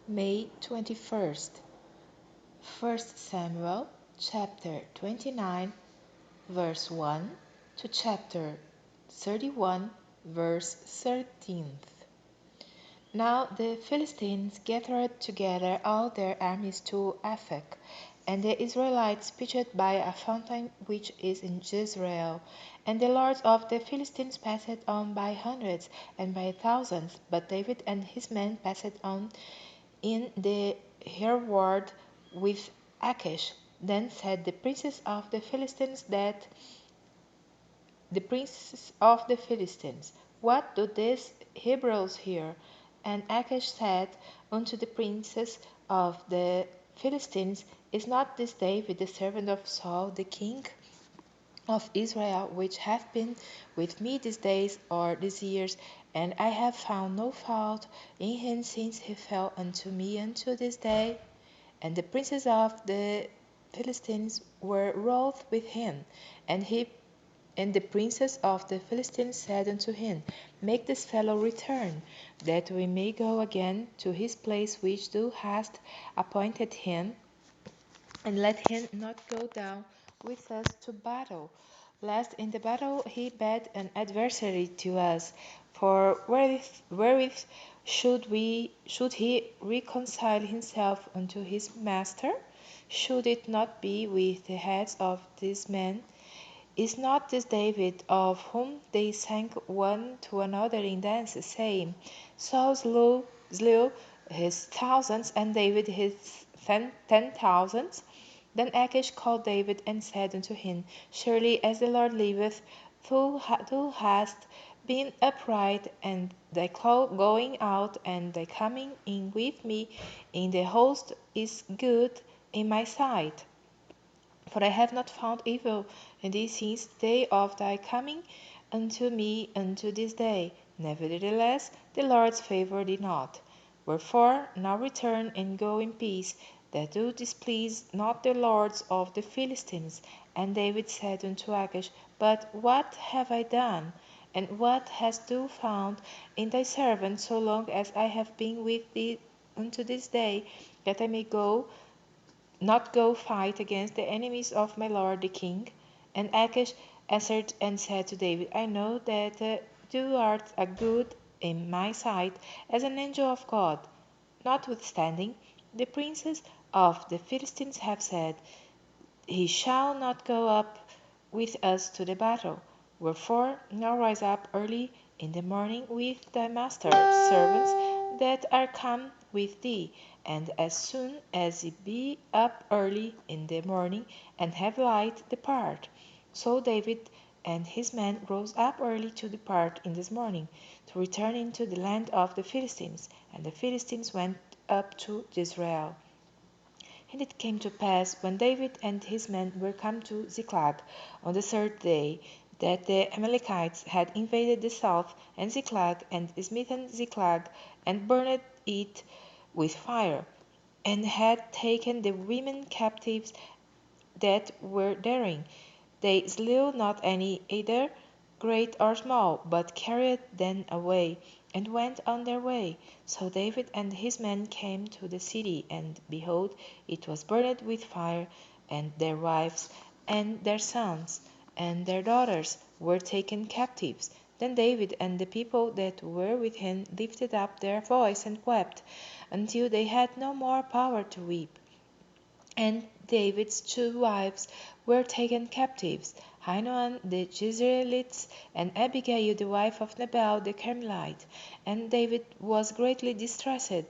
May 21st, 1 Samuel chapter 29, verse 1 to chapter 31, verse 13. Now the Philistines gathered together all their armies to Aphek, and the Israelites pitched by a fountain which is in Jezreel. And the lords of the Philistines passed on by hundreds and by thousands, but David and his men passed on in the hereward with Achish. Then said the princes of the Philistines, what do these Hebrews here? And Achish said unto the princes of the Philistines, is not this David the servant of Saul the king of Israel, which hath been with me these days or these years, and I have found no fault in him since he fell unto me unto this day? And the princes of the Philistines were wroth with him, and he and the princes of the Philistines said unto him, make this fellow return, that we may go again to his place which thou hast appointed him, and let him not go down with us to battle, lest in the battle he bad an adversary to us. For wherewith should he reconcile himself unto his master? Should it not be with the heads of these men? Is not this David, of whom they sang one to another in dances, saying, Saul slew his thousands, and David his 10,000s? Then Achish called David and said unto him, Surely as the Lord liveth, thou hast been upright, and thy going out and thy coming in with me in the host is good in my sight. For I have not found evil in thee since the day of thy coming unto me unto this day. Nevertheless, the Lord's favor thee not. Wherefore now return and go in peace, that thou displease not the lords of the Philistines. And David said unto Achish, But what have I done? And what hast thou found in thy servant so long as I have been with thee unto this day, that I may not go fight against the enemies of my lord the king? And Achish answered and said to David, I know that thou art a good in my sight as an angel of God. Notwithstanding, the princes of the Philistines have said, He shall not go up with us to the battle. Wherefore now rise up early in the morning with thy master's servants that are come with thee, and as soon as ye be up early in the morning, and have light, depart. So David and his men rose up early to depart in this morning, to return into the land of the Philistines. And the Philistines went up to Jezreel. And it came to pass, when David and his men were come to Ziklag on the third day, that the Amalekites had invaded the south and Ziklag, and smitten Ziklag, and burned it with fire, and had taken the women captives that were therein. They slew not any either, great or small, but carried them away, and went on their way. So David and his men came to the city, and behold, it was burned with fire, and their wives, and their sons, and their daughters were taken captives. Then David and the people that were with him lifted up their voice and wept, until they had no more power to weep. And David's two wives were taken captives, Ahinoam the Jezreelite, and Abigail the wife of Nabal the Carmelite. And David was greatly distressed,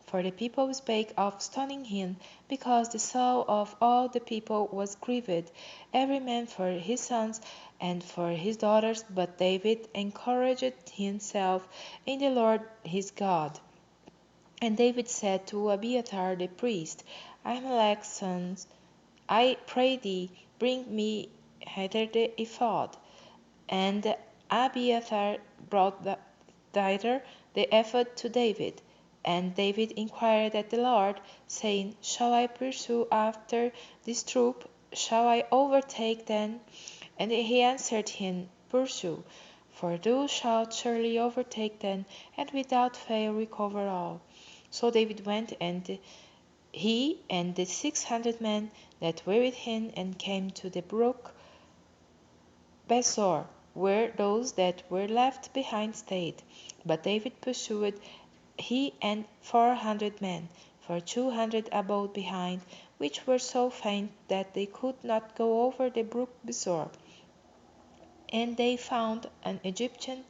for the people spake of stoning him, because the soul of all the people was grieved, every man for his sons and for his daughters. But David encouraged himself in the Lord his God. And David said to Abiathar the priest, Ahimelech's son, I pray thee, bring me hither the ephod. And Abiathar brought thither the ephod to David. And David inquired at the Lord, saying, Shall I pursue after this troop? Shall I overtake them? And he answered him, Pursue, for thou shalt surely overtake them, and without fail recover all. So David went, and he and the 600 men that were with him, and came to the brook Besor, where those that were left behind stayed. But David pursued, he and 400 men, for 200 abode behind, which were so faint that they could not go over the brook Besor. And they found an Egyptian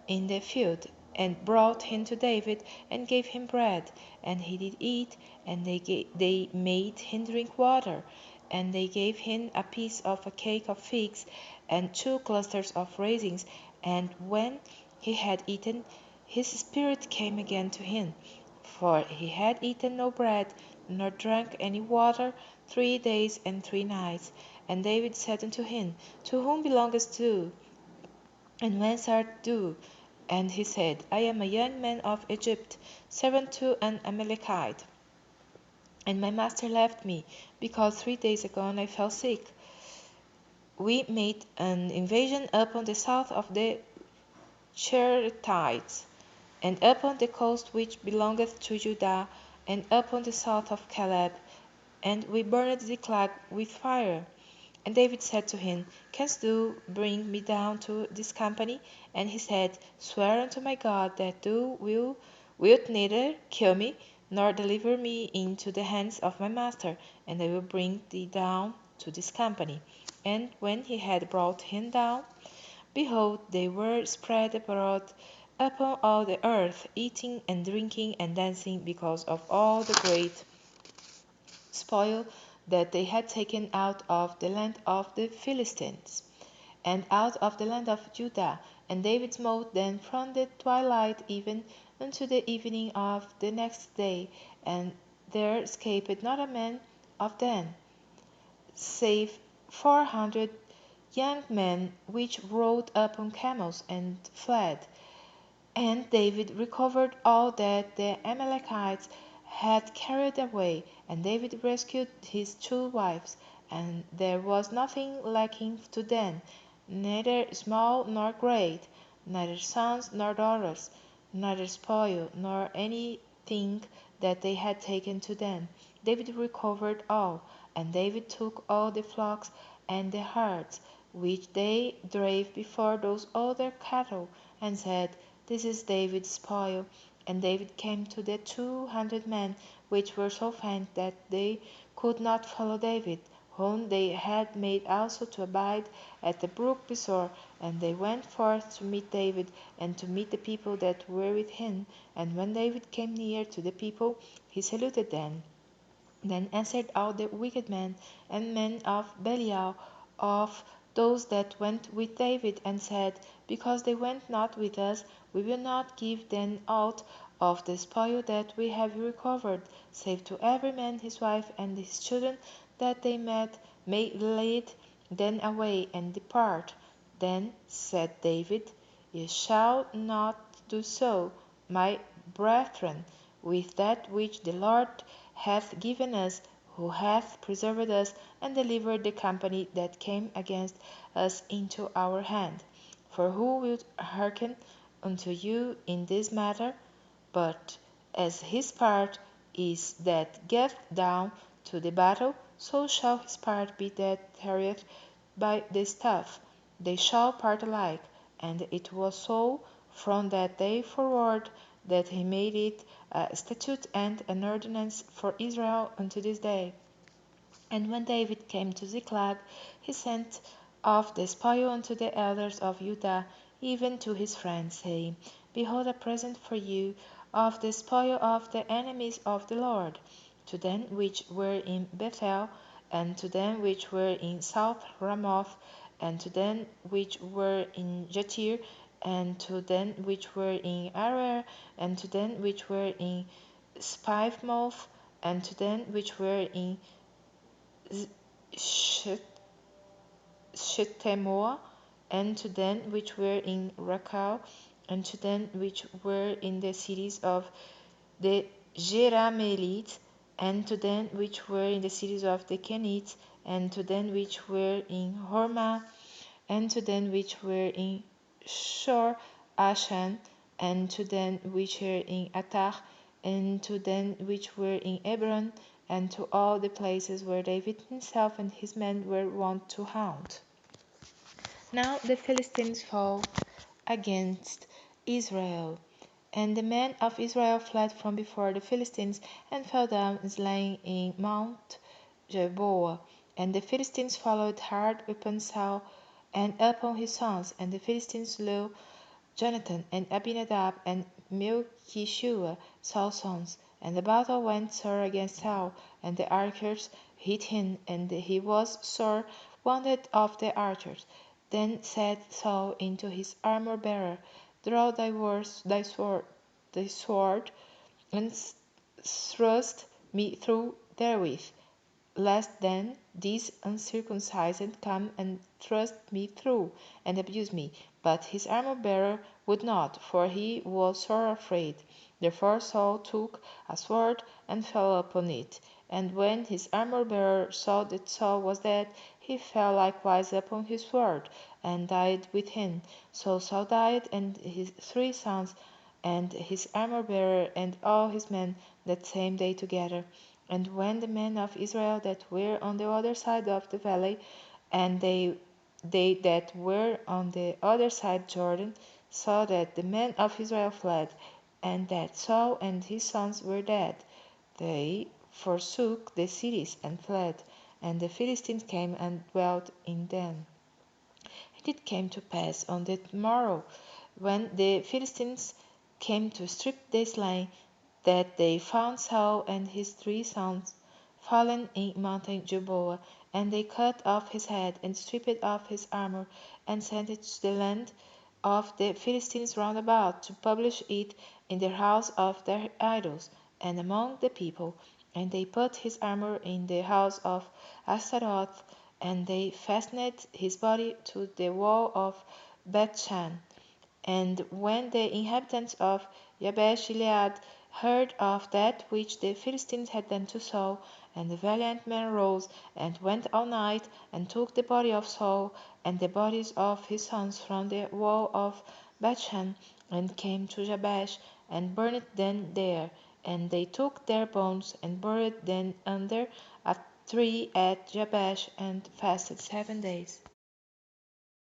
in the field, and brought him to David, and gave him bread, and he did eat, and they made him drink water, and they gave him a piece of a cake of figs, and 2 clusters of raisins. And when he had eaten, his spirit came again to him, for he had eaten no bread, nor drank any water 3 days and 3 nights. And David said unto him, To whom belongest thou? And whence art thou? And he said, I am a young man of Egypt, servant to an Amalekite. And my master left me, because 3 days agone I fell sick. We made an invasion upon the south of the Cherethites, and upon the coast which belongeth to Judah, and upon the south of Caleb, and we burned Ziklag with fire. And David said to him, Canst thou bring me down to this company? And he said, Swear unto my God that thou wilt neither kill me, nor deliver me into the hands of my master, and I will bring thee down to this company. And when he had brought him down, behold, they were spread abroad upon all the earth, eating and drinking and dancing, because of all the great spoil that they had taken out of the land of the Philistines, and out of the land of Judah. And David smote them from the twilight even unto the evening of the next day, and there escaped not a man of them, save 400 young men which rode upon camels and fled. And David recovered all that the Amalekites had carried away, and David rescued his 2 wives, and there was nothing lacking to them, neither small nor great, neither sons nor daughters, neither spoil nor anything that they had taken to them. David recovered all, and David took all the flocks and the herds, which they drave before those other cattle, and said, This is David's spoil. And David came to the 200 men, which were so faint that they could not follow David, whom they had made also to abide at the brook Besor. And they went forth to meet David, and to meet the people that were with him. And when David came near to the people, he saluted them. Then answered all the wicked men and men of Belial, of those that went with David, and said, Because they went not with us, we will not give them aught of the spoil that we have recovered, save to every man his wife and his children, that they may lead them away and depart. Then said David, Ye shall not do so, my brethren, with that which the Lord hath given us, who hath preserved us, and delivered the company that came against us into our hand. For who will hearken unto you in this matter? But as his part is that getteth down to the battle, so shall his part be that tarrieth by the staff. They shall part alike. And it was so from that day forward, that he made it a statute and an ordinance for Israel unto this day. And when David came to Ziklag, he sent of the spoil unto the elders of Judah, even to his friends, saying, Behold a present for you of the spoil of the enemies of the Lord, to them which were in Bethel, and to them which were in South Ramoth, and to them which were in Jatir, and to them which were in Arar, and to them which were in Spivemouth, and to them which were in Shtemoa, and to them which were in Rakal, and to them which were in the cities of the Jerahmeelites, and to them which were in the cities of the Kenites, and to them which were in Hormah, and to them which were in Shor Ashan, and to them which were in Atach, and to them which were in Hebron, and to all the places where David himself and his men were wont to haunt. Now the Philistines fought against Israel, and the men of Israel fled from before the Philistines, and fell down slain in Mount Gilboa. And the Philistines followed hard upon Saul and upon his sons, and the Philistines slew Jonathan and Abinadab and Melchishua, Saul's sons. And the battle went sore against Saul, and the archers hit him, and he was sore wounded of the archers. Then said Saul unto his armor-bearer, Draw thy sword, and thrust me through therewith, lest then these uncircumcised come and thrust me through, and abuse me. But his armor-bearer would not, for he was sore afraid. Therefore Saul took a sword and fell upon it. And when his armor-bearer saw that Saul was dead, he fell likewise upon his sword, and died with him. So Saul died, and his 3 sons, and his armor-bearer, and all his men, that same day together. And when the men of Israel that were on the other side of the valley, and they that were on the other side Jordan, saw that the men of Israel fled, and that Saul and his sons were dead, they forsook the cities and fled, and the Philistines came and dwelt in them. And it came to pass on the morrow, when the Philistines came to strip the slain, that they found Saul and his 3 sons fallen in Mount Gilboa, and they cut off his head, and stripped off his armor, and sent it to the land of the Philistines round about, to publish it in their house of their idols, and among the people. And they put his armor in the house of Ashtaroth, and they fastened his body to the wall of Bethshan. And when the inhabitants of Jabesh Gilead heard of that which the Philistines had done to Saul, and the valiant men rose, and went all night, and took the body of Saul, and the bodies of his sons from the wall of Bethshan, and came to Jabesh, and burned them there. And they took their bones, and buried them under a tree at Jabesh, and fasted 7 days.